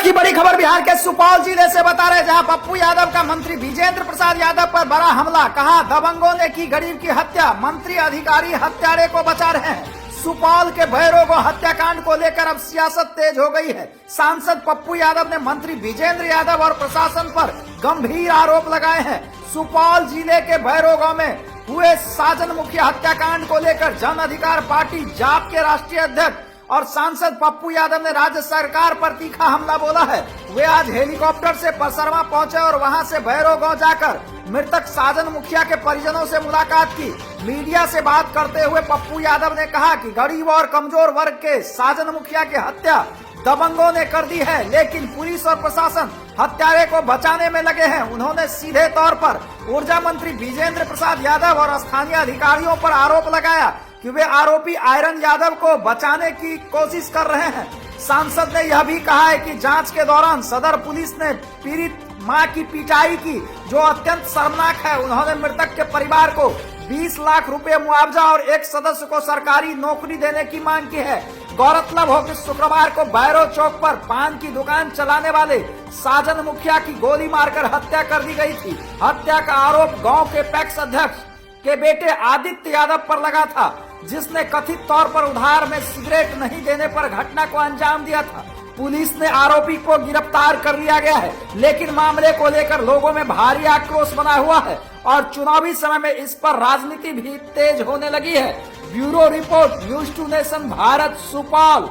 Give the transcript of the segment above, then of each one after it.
की बड़ी खबर बिहार के सुपौल जिले से बता रहे, जहां पप्पू यादव का मंत्री विजेंद्र प्रसाद यादव पर बड़ा हमला। कहा दबंगों ने की गरीब की हत्या, मंत्री अधिकारी हत्यारे को बचा रहे हैं। सुपौल के भैरोगो हत्याकांड को लेकर अब सियासत तेज हो गई है। सांसद पप्पू यादव ने मंत्री विजेंद्र यादव और प्रशासन पर गंभीर आरोप लगाए हैं। सुपौल जिले के भैरोगो में हुए साजन मुखिया हत्याकांड को लेकर जन अधिकार पार्टी जाप के राष्ट्रीय अध्यक्ष और सांसद पप्पू यादव ने राज्य सरकार पर तीखा हमला बोला है। वे आज हेलीकॉप्टर से परसरमा पहुंचे और वहां से भैरव गांव जाकर मृतक साजन मुखिया के परिजनों से मुलाकात की। मीडिया से बात करते हुए पप्पू यादव ने कहा कि गरीब और कमजोर वर्ग के साजन मुखिया की हत्या दबंगों ने कर दी है, लेकिन पुलिस और प्रशासन हत्यारे को बचाने में लगे हैं। उन्होंने सीधे तौर पर ऊर्जा मंत्री विजेंद्र प्रसाद यादव और स्थानीय अधिकारियों पर आरोप लगाया कि वे आरोपी आयरन यादव को बचाने की कोशिश कर रहे हैं। सांसद ने यह भी कहा है कि जांच के दौरान सदर पुलिस ने पीड़ित मां की पिटाई की, जो अत्यंत शर्मनाक है। उन्होंने मृतक के परिवार को 20 लाख रुपए मुआवजा और एक सदस्य को सरकारी नौकरी देने की मांग की है। गौरतलब हो कि शुक्रवार को बैरो चौक पर पान की दुकान चलाने वाले साजन मुखिया की गोली मारकर हत्या कर दी गई थी। हत्या का आरोप गांव के पैक्स अध्यक्ष के बेटे आदित्य यादव पर लगा था, जिसने कथित तौर पर उधार में सिगरेट नहीं देने पर घटना को अंजाम दिया था। पुलिस ने आरोपी को गिरफ्तार कर लिया गया है, लेकिन मामले को लेकर लोगों में भारी आक्रोश बना हुआ है और चुनावी समय में इस पर राजनीति भी तेज होने लगी है। Bureau report, news to nation Bharat, Supaul.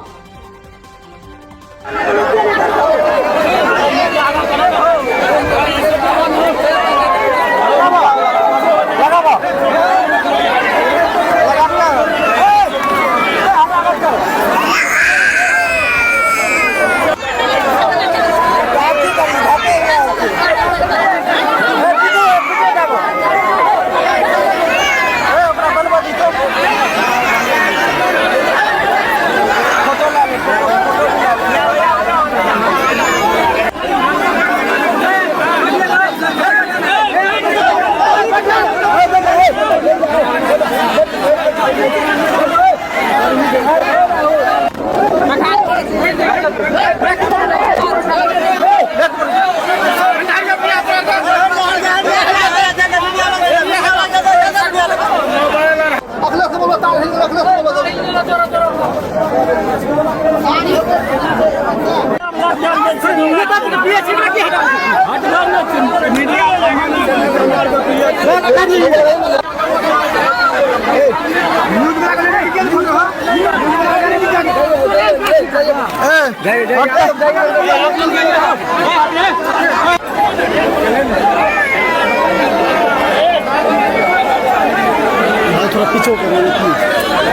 थोड़ा पीछे हो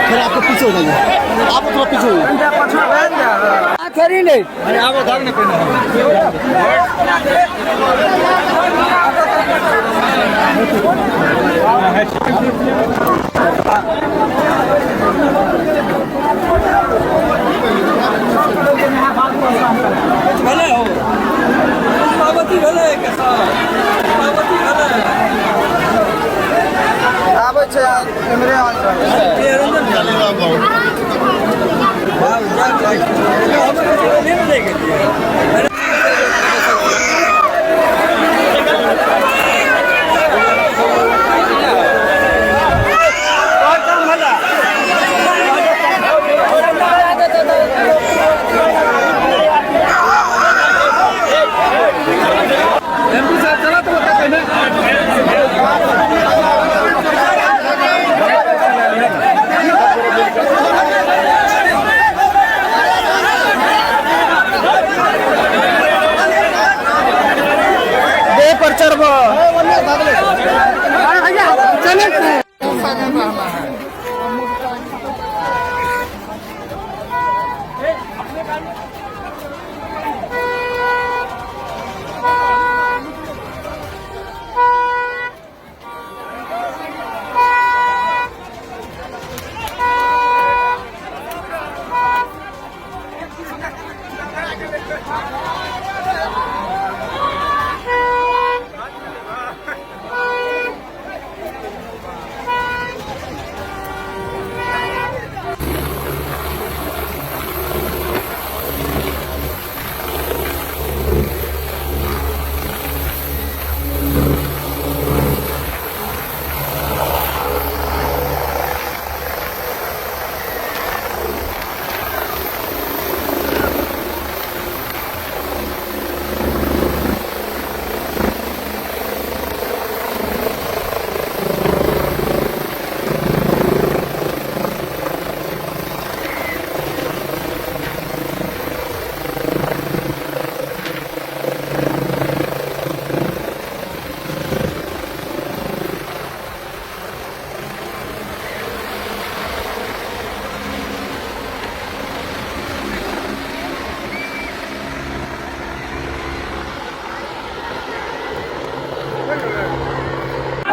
फिर आपको पीछे हो जाएंगे, आप थोड़ा पीछे हो नहीं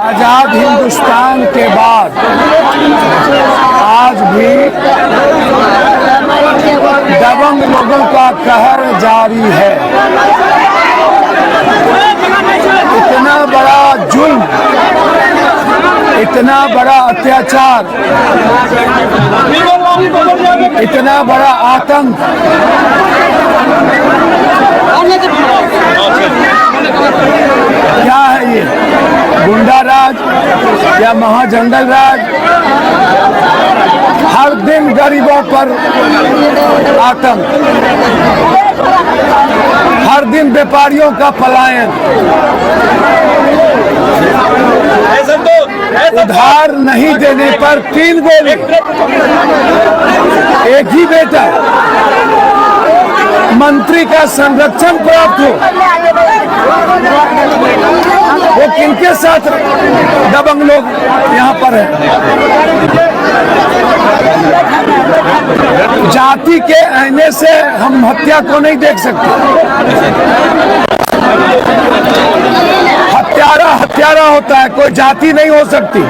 आजाद हिंदुस्तान के बाद आज भी दबंग लोगों का कहर जारी है। इतना बड़ा जुल्म, इतना बड़ा अत्याचार, इतना बड़ा आतंक क्या है ये? गुंडा राज या महाजंगल राज? हर दिन गरीबों पर आतंक, हर दिन व्यापारियों का पलायन, उधार नहीं देने पर 3 गोली, एक ही बेटा, मंत्री का संरक्षण प्राप्त हो, वो किनके साथ दबंग लोग यहाँ पर हैं? जाति के आईने से हम हत्या को नहीं देख सकते। हत्यारा हत्यारा होता है, कोई जाति नहीं हो सकती,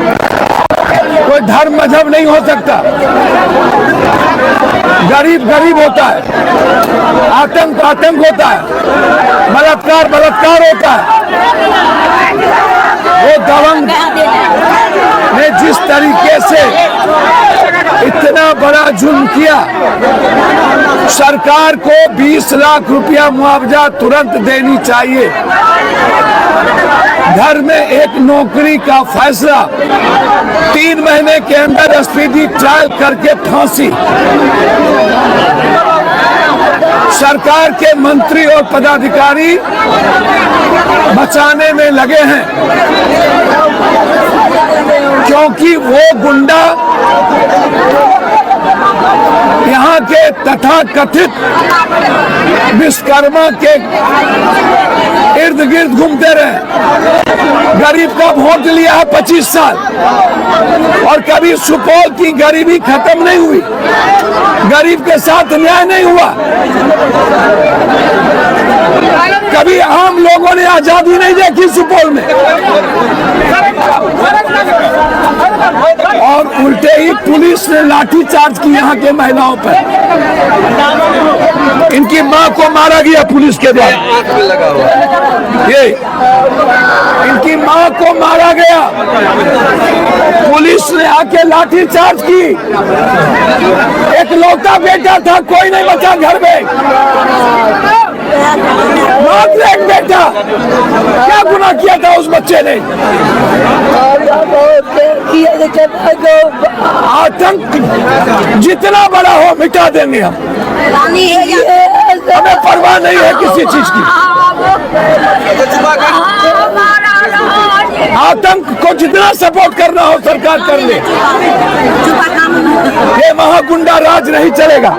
कोई धर्म मजहब नहीं हो सकता। गरीब गरीब होता है, आतंक आतंक होता है, बलात्कार बलात्कार होता है। वो दबंग ने जिस तरीके से इतना बड़ा जुल्म किया, सरकार को 20 लाख रुपया मुआवजा तुरंत देनी चाहिए। घर में एक नौकरी का फैसला, 3 महीने के अंदर स्पीडी ट्रायल करके फांसी। सरकार के मंत्री और पदाधिकारी बचाने में लगे हैं, क्योंकि वो गुंडा यहाँ के तथाकथित विश्वकर्मा के इर्द गिर्द घूमते रहे। गरीब का वोट लिया है 25 साल और कभी सुपौल की गरीबी खत्म नहीं हुई, गरीब के साथ न्याय नहीं हुआ, कभी आम लोगों ने आजादी नहीं देखी सुपौल में। और उल्टे ही पुलिस ने लाठी चार्ज की यहाँ के महिलाओं पर। इनकी मां को मारा गया पुलिस के द्वारा, ये इनकी मां को मारा गया, पुलिस ने आके लाठी चार्ज की। एक लौता बेटा था, कोई नहीं बचा घर में, मात्र एक बेटा। क्या गुनाह किया था उस बच्चे ने? आतंक जितना बड़ा हो मिटा देंगे हम, हमें परवाह नहीं है किसी चीज की। आतंक को जितना सपोर्ट करना हो सरकार कर ले, ये महागुंडा राज नहीं चलेगा।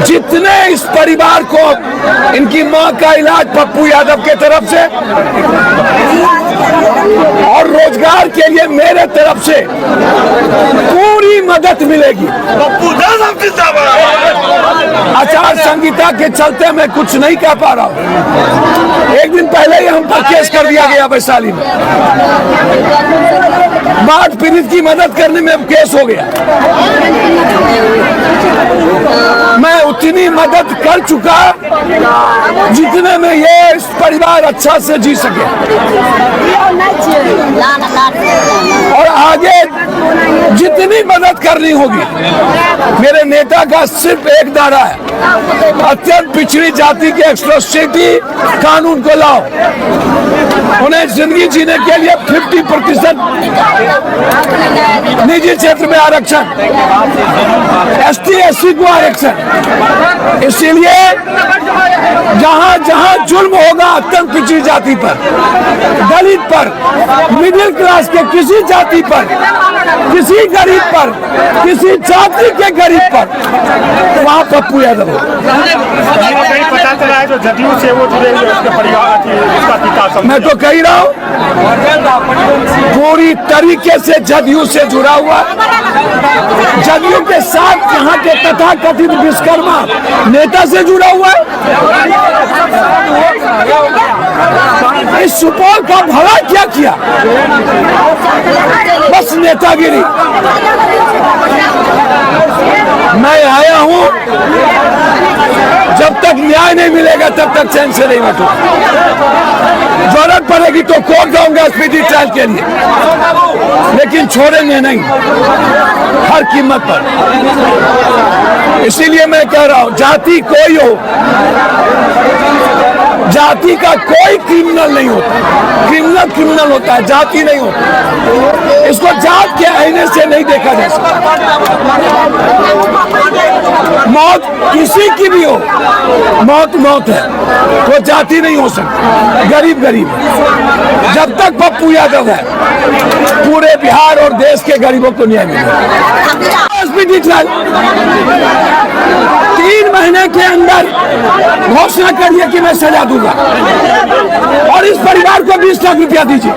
जितने इस परिवार को, इनकी मां का इलाज पप्पू यादव के तरफ से और रोजगार के लिए मेरे तरफ से पूरी मदद मिलेगी। आचार संहिता के चलते मैं कुछ नहीं कह पा रहा हूँ। एक दिन पहले ही हम पर केस कर दिया गया वैशाली में, बाढ़ पीड़ित की मदद करने में केस हो गया। मैं उतनी मदद कर चुका जितने में ये इस परिवार अच्छा से जी सके, और आगे जितनी मदद करनी होगी। मेरे नेता का सिर्फ एक दायरा है, अत्यंत पिछड़ी जाति के एक्सट्रोसिटी कानून को लाओ, उन्हें जिंदगी जीने के लिए 50% निजी क्षेत्र में आरक्षण, ST/SC को आरक्षण। इसीलिए जहां जहां जुल्म होगा अत्यंत पिछड़ी जाति पर, दलित पर, मिडिल क्लास के किसी जाति पर, किसी गरीब पर, किसी जाति के गरीब पर, वहां पप्पू यादव पता चला है जो जदयू से वो जुड़े हुए उसके परिवार उसका पिता। मैं तो कह रहा हूँ पूरी तरीके से जदयू से जुड़ा हुआ, जदयू के साथ आप यहाँ के तथाकथित विश्वकर्मा नेता से जुड़ा हुआ है। इस सुपौल का भला क्या किया? बस नेतागिरी। मैं आया हूँ, जब तक न्याय नहीं मिलेगा तब तक चैन से नहीं बैठूंगा। जरूरत पड़ेगी तो कोर्ट जाऊंगा स्पीडी ट्रायल के लिए, लेकिन छोड़ेंगे नहीं हर कीमत पर। इसीलिए मैं कह रहा हूं, जाति कोई हो, जाति का कोई क्रिमिनल नहीं होता। क्रिमिनल क्रिमिनल होता है, जाति नहीं होता। इसको जात के आईने से नहीं देखा जा सकता। मौत किसी की भी हो, मौत मौत है, वो जाति नहीं हो सकती। गरीब गरीब है। जब तक पप्पू यादव है, पूरे बिहार और देश के गरीबों को न्याय मिलेगा। 3 महीने के अंदर घोषणा करिए कि मैं सजा दूंगा और इस परिवार को 20 लाख रुपया दीजिए।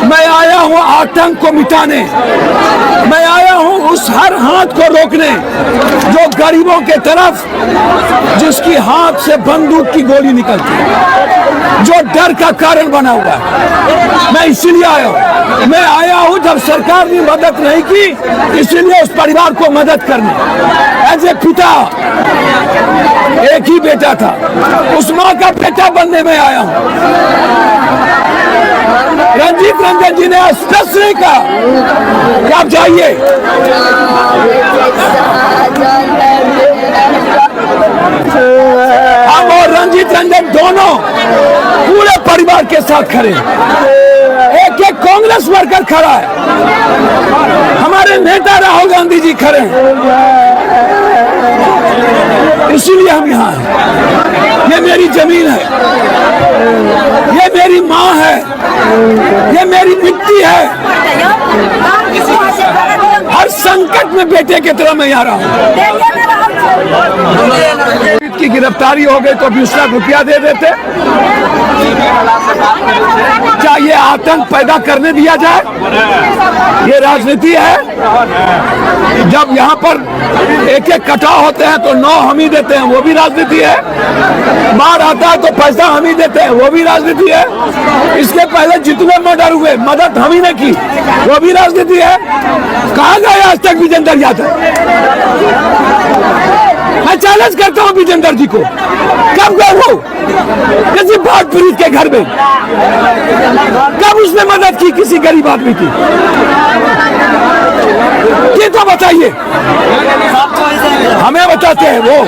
मैं आया हूं आतंक को मिटाने, मैं आया हूं उस हर हाथ को रोकने जो गरीबों के तरफ, जिसकी हाथ से बंदूक की गोली निकलती है, जो डर का कारण बना हुआ है। मैं इसीलिए आया हूं। मैं आया हूं जब सरकार ने मदद नहीं की, इसीलिए उस परिवार को मदद करने। एज ए पिता, एक ही बेटा था, उस माँ का बेटा बनने में आया हूं। रंजीत रंजन जी ने स्पष्ट नहीं कहा कि आप जाइए। हम और रंजीत रंजन दोनों पूरे परिवार के साथ खड़े हैं। एक एक कांग्रेस वर्कर खड़ा है, हमारे नेता राहुल गांधी जी खड़े हैं। इसीलिए हम यहाँ हैं। ये मेरी जमीन है, ये मेरी माँ है, ये मेरी मिट्टी है। हर संकट में बेटे की तरह मैं यहाँ रहा हूँ। की गिरफ्तारी हो गई तो 20 लाख रुपया दे देते। क्या ये आतंक पैदा करने दिया जाए? ये राजनीति है। जब यहाँ पर एक एक कटाव होते हैं तो 9 हम ही देते हैं, वो भी राजनीति है। मार आता है तो पैसा हम ही देते हैं, वो भी राजनीति है। इसके पहले जितने मर्डर हुए, मदद हम ही ने की, वो भी राजनीति है। कहाँ गए आज तक विजेंद्र यादव? मैं चैलेंज करता हूँ विजेंद्र जी को, कब गए वो किसी बात पीड़ित के घर में? कब उसने मदद की किसी गरीब आदमी की? ये तो बताइए, हमें बताते हैं वो।